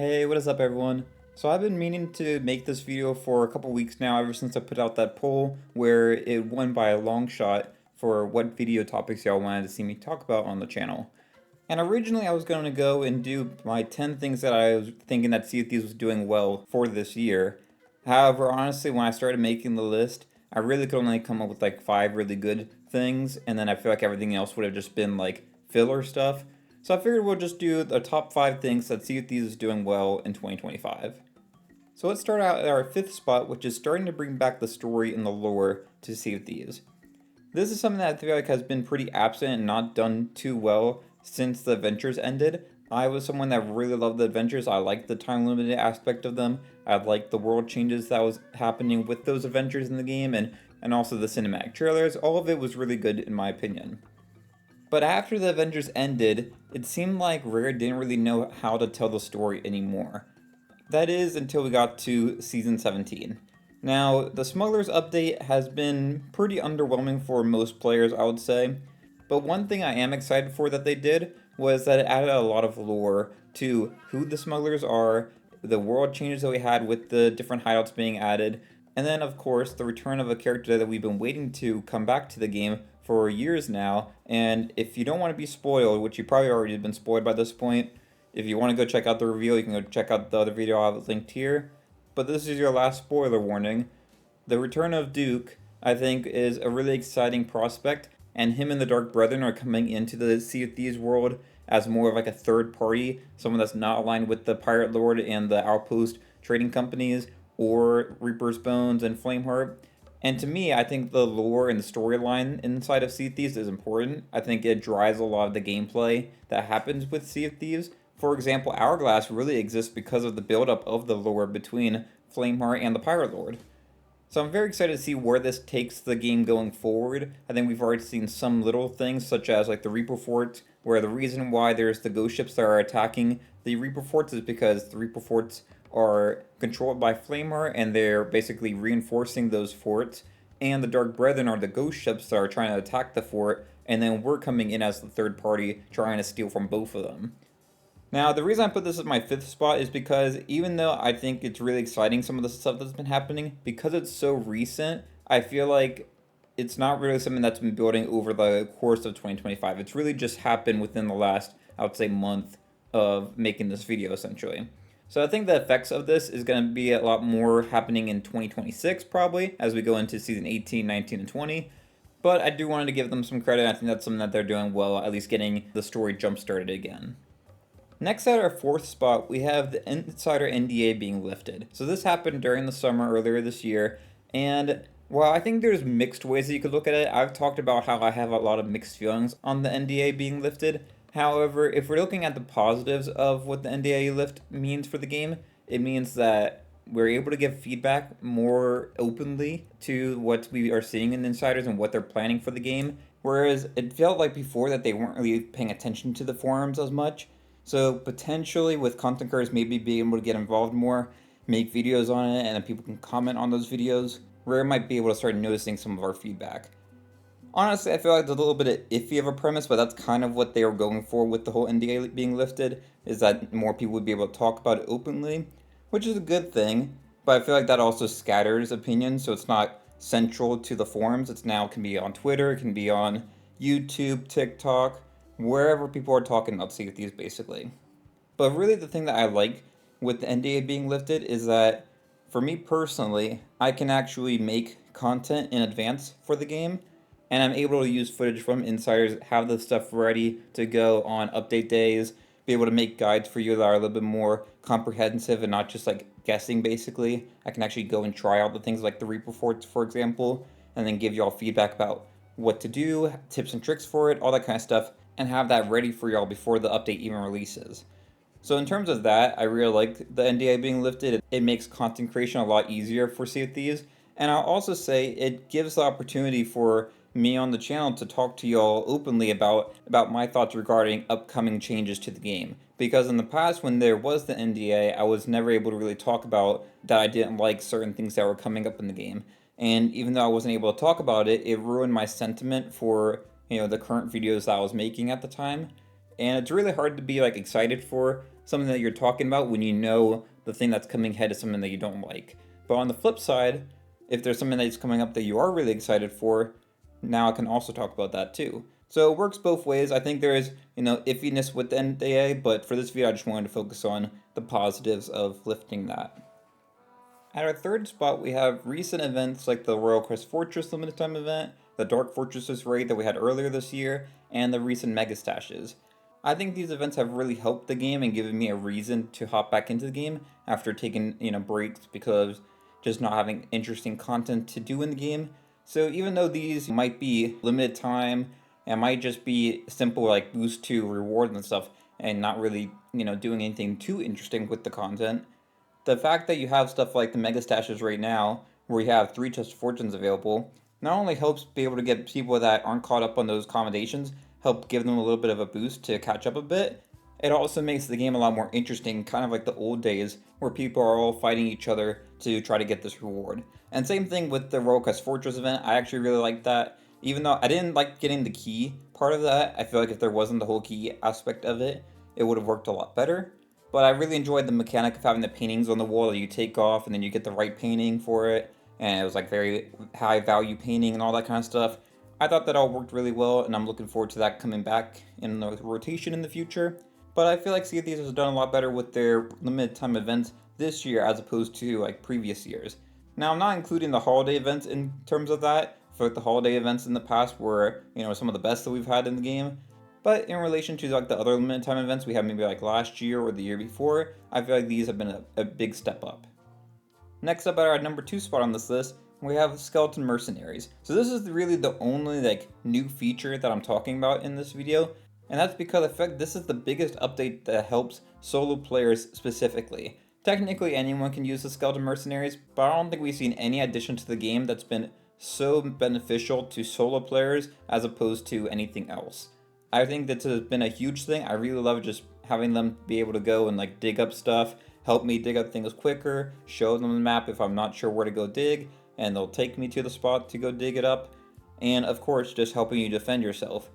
Hey, what is up everyone? So I've been meaning to make this video for a couple weeks now, ever since I put out that poll where it won by a long shot for what video topics y'all wanted to see me talk about on the channel. And originally I was going to go and do my 10 things that I was thinking that Sea of Thieves was doing well for this year. However, honestly, when I started making the list, I really could only come up with like 5 really good things, and then I feel like everything else would have just been like filler stuff. So I figured we'll just do the top 5 things that Sea of Thieves is doing well in 2025. So let's start out at our 5th spot, which is starting to bring back the story and the lore to Sea of Thieves. This is something that I feel like has been pretty absent and not done too well since the adventures ended. I was someone that really loved the adventures. I liked the time limited aspect of them. I liked the world changes that was happening with those adventures in the game, and also the cinematic trailers. All of it was really good in my opinion. But after the Avengers ended, it seemed like Rare didn't really know how to tell the story anymore. That is, until we got to Season 17. Now, the Smugglers update has been pretty underwhelming for most players, I would say. But one thing I am excited for that they did was that it added a lot of lore to who the Smugglers are, the world changes that we had with the different hideouts being added, and then, of course, the return of a character that we've been waiting to come back to the game for years now. And if you don't want to be spoiled, which you probably already been spoiled by this point, if you want to go check out the reveal, you can go check out the other video I have linked here. But this is your last spoiler warning. The return of Duke, I think, is a really exciting prospect, and him and the Dark Brethren are coming into the Sea of Thieves world as more of like a third party, someone that's not aligned with the Pirate Lord and the Outpost trading companies, or Reaper's Bones and Flameheart. And to me, I think the lore and the storyline inside of Sea of Thieves is important. I think it drives a lot of the gameplay that happens with Sea of Thieves. For example, Hourglass really exists because of the buildup of the lore between Flameheart and the Pirate Lord. So I'm very excited to see where this takes the game going forward. I think we've already seen some little things, such as like the Reaper Forts, where the reason why there's the ghost ships that are attacking the Reaper Forts is because the Reaper Forts are controlled by Flameheart, and they're basically reinforcing those forts. And the Dark Brethren are the ghost ships that are trying to attack the fort, and then we're coming in as the third party trying to steal from both of them. Now, the reason I put this as my 5th spot is because even though I think it's really exciting, some of the stuff that's been happening, because it's so recent, I feel like it's not really something that's been building over the course of 2025. It's really just happened within the last, I would say, month of making this video, essentially. So I think the effects of this is going to be a lot more happening in 2026, probably, as we go into Season 18, 19, and 20. But I do want to give them some credit. I think that's something that they're doing well, at least getting the story jump-started again. Next, at our 4th spot, we have the Insider NDA being lifted. So this happened during the summer earlier this year, and while I think there's mixed ways that you could look at it, I've talked about how I have a lot of mixed feelings on the NDA being lifted. However, if we're looking at the positives of what the NDA lift means for the game, it means that we're able to give feedback more openly to what we are seeing in Insiders and what they're planning for the game. Whereas it felt like before that they weren't really paying attention to the forums as much. So potentially with content creators maybe being able to get involved more, make videos on it, and then people can comment on those videos, Rare might be able to start noticing some of our feedback. Honestly, I feel like it's a little bit iffy of a premise, but that's kind of what they were going for with the whole NDA being lifted, is that more people would be able to talk about it openly, which is a good thing, but I feel like that also scatters opinions, so it's not central to the forums. It's now can be on Twitter, it can be on YouTube, TikTok, wherever people are talking about Sea of Thieves, basically. But really the thing that I like with the NDA being lifted is that, for me personally, I can actually make content in advance for the game, and I'm able to use footage from Insiders, have the stuff ready to go on update days, be able to make guides for you that are a little bit more comprehensive and not just like guessing, basically. I can actually go and try out the things like the Reaper Forts, for example, and then give y'all feedback about what to do, tips and tricks for it, all that kind of stuff, and have that ready for y'all before the update even releases. So in terms of that, I really like the NDA being lifted. It makes content creation a lot easier for Sea of Thieves. And I'll also say it gives the opportunity for me on the channel to talk to y'all openly about my thoughts regarding upcoming changes to the game. Because in the past, when there was the NDA, I was never able to really talk about that I didn't like certain things that were coming up in the game. And even though I wasn't able to talk about it, it ruined my sentiment for, the current videos that I was making at the time. And it's really hard to be like excited for something that you're talking about when you know the thing that's coming ahead is something that you don't like. But on the flip side, if there's something that's coming up that you are really excited for, now I can also talk about that too. So it works both ways. I think there is, iffiness with the NDA, but for this video, I just wanted to focus on the positives of lifting that. At our third spot, we have recent events like the Royal Crest Fortress limited time event, the Dark Fortresses raid that we had earlier this year, and the recent Mega Stashes. I think these events have really helped the game and given me a reason to hop back into the game after taking, breaks because just not having interesting content to do in the game. So even though these might be limited time and might just be simple like boost to rewards and stuff and not really, doing anything too interesting with the content, the fact that you have stuff like the Mega Stashes right now, where you have 3 Chest Fortunes available, not only helps be able to get people that aren't caught up on those accommodations, help give them a little bit of a boost to catch up a bit, it also makes the game a lot more interesting, kind of like the old days, where people are all fighting each other to try to get this reward. And same thing with the Royal Quest Fortress event, I actually really like that. Even though I didn't like getting the key part of that, I feel like if there wasn't the whole key aspect of it, it would have worked a lot better. But I really enjoyed the mechanic of having the paintings on the wall that you take off and then you get the right painting for it. And it was like very high value painting and all that kind of stuff. I thought that all worked really well, and I'm looking forward to that coming back in the rotation in the future. But I feel like Sea of Thieves has done a lot better with their limited time events this year as opposed to like previous years. Now I'm not including the holiday events in terms of that. I feel like the holiday events in the past were, some of the best that we've had in the game. But in relation to like the other limited time events we had maybe like last year or the year before, I feel like these have been a big step up. Next up at our number 2 spot on this list, we have Skeleton Mercenaries. So this is really the only like new feature that I'm talking about in this video, and that's because I feel like this is the biggest update that helps solo players specifically. Technically anyone can use the Skeleton Mercenaries, but I don't think we've seen any addition to the game that's been so beneficial to solo players as opposed to anything else. I think that has been a huge thing. I really love just having them be able to go and like dig up stuff, help me dig up things quicker, show them the map if I'm not sure where to go dig, and they'll take me to the spot to go dig it up. And of course, just helping you defend yourself.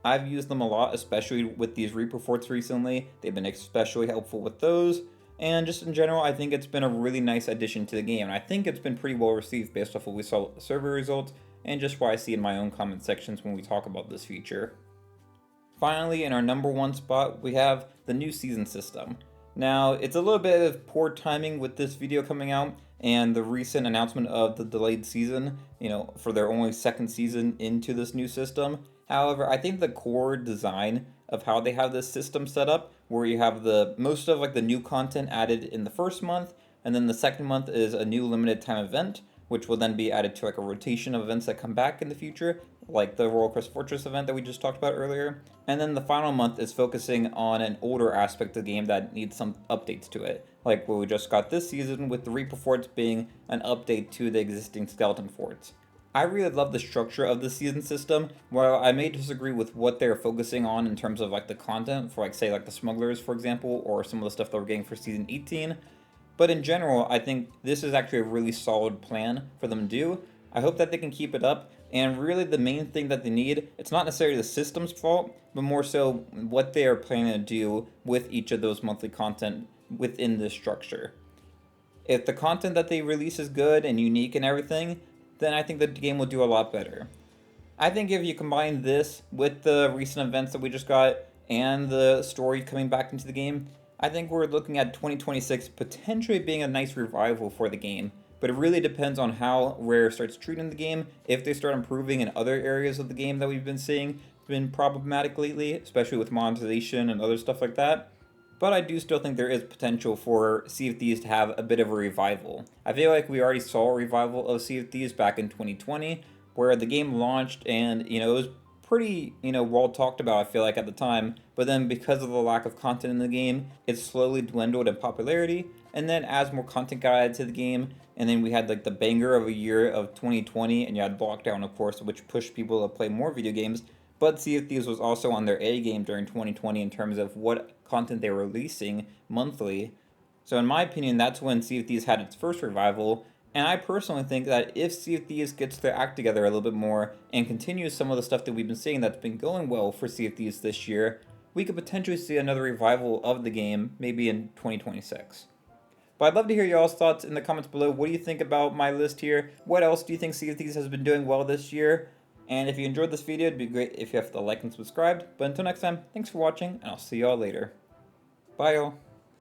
I've used them a lot, especially with these Reaper forts recently. They've been especially helpful with those. And just in general, I think it's been a really nice addition to the game. And I think it's been pretty well received based off what we saw with the server results and just what I see in my own comment sections when we talk about this feature. Finally, in our number 1 spot, we have the new season system. Now, it's a little bit of poor timing with this video coming out and the recent announcement of the delayed season, for their only second season into this new system. However, I think the core design of how they have this system set up, where you have the most of like the new content added in the first month, and then the second month is a new limited time event, which will then be added to like a rotation of events that come back in the future, like the Royal Crest Fortress event that we just talked about earlier. And then the final month is focusing on an older aspect of the game that needs some updates to it, like what we just got this season with the Reaper forts being an update to the existing skeleton forts. I really love the structure of the season system. While I may disagree with what they're focusing on in terms of like the content for like say like the smugglers, for example, or some of the stuff that we're getting for season 18, but in general, I think this is actually a really solid plan for them to do. I hope that they can keep it up. And really the main thing that they need, it's not necessarily the system's fault, but more so what they are planning to do with each of those monthly content within this structure. If the content that they release is good and unique and everything, then I think the game will do a lot better. I think if you combine this with the recent events that we just got and the story coming back into the game, I think we're looking at 2026 potentially being a nice revival for the game, but it really depends on how Rare starts treating the game. If they start improving in other areas of the game that we've been seeing been problematic lately, especially with monetization and other stuff like that. But I do still think there is potential for Sea of Thieves to have a bit of a revival. I feel like we already saw a revival of Sea of Thieves back in 2020, where the game launched and, it was pretty, well talked about, I feel like, at the time, but then because of the lack of content in the game, it slowly dwindled in popularity, and then as more content got added to the game, and then we had like the banger of a year of 2020, and you had lockdown, of course, which pushed people to play more video games, but Sea of Thieves was also on their A game during 2020 in terms of what content they were releasing monthly. So in my opinion, that's when Sea of Thieves had its first revival, and I personally think that if Sea of Thieves gets their act together a little bit more and continues some of the stuff that we've been seeing that's been going well for Sea of Thieves this year, we could potentially see another revival of the game, maybe in 2026. But I'd love to hear y'all's thoughts in the comments below. What do you think about my list here? What else do you think Sea of Thieves has been doing well this year? And if you enjoyed this video, it'd be great if you have to like and subscribe. But until next time, thanks for watching, and I'll see y'all later. Bye, y'all.